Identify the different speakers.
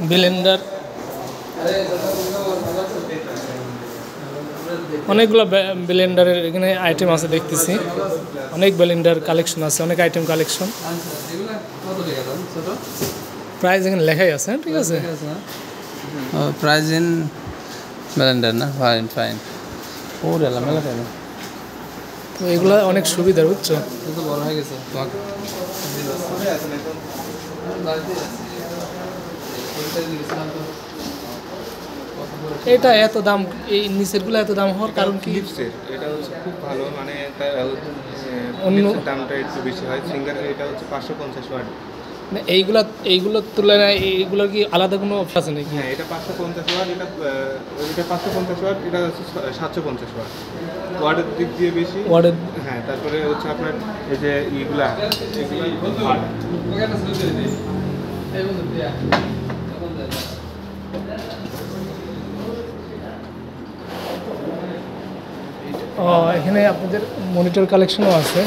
Speaker 1: Blender, অনেকগুলো ব্লেন্ডারের এখানে item আছে দেখতেছি, অনেক ব্লেন্ডার কালেকশন আছে, অনেক আইটেম কালেকশন। প্রাইস এখানে লেখাই আছে, ঠিক আছে।
Speaker 2: প্রাইস ইন ব্লেন্ডার না, ফাইন ফাইন। ও রেলা মেলা কেন,
Speaker 1: তো এগুলো অনেক সুবিধা, বুঝছো।
Speaker 2: বড় হয়ে গেছে।
Speaker 1: এটা এত দাম, এই নিচেরগুলো এত দাম হওয়ার কারণ কি?
Speaker 3: এটা হচ্ছে খুব ভালো, মানে
Speaker 1: অন্য
Speaker 3: দামটা একটু বেশি হয়। সিঙ্গারের এটা হচ্ছে 550 ওয়াট।
Speaker 1: এইগুলোর তুলনায় এইগুলোর কি আলাদা কোনো অপশন আছে নাকি?
Speaker 3: হ্যাঁ, এটা 550 ওয়াট, এটা 550 ওয়াট, এটা হচ্ছে 750 ওয়াট। ওয়াটের দিক দিয়ে বেশি।
Speaker 1: ওয়াটের,
Speaker 3: হ্যাঁ, তারপরে হচ্ছে আপনার এই যে এগুলা
Speaker 1: এখানে আপনাদের মনিটর কালেকশনও আছে।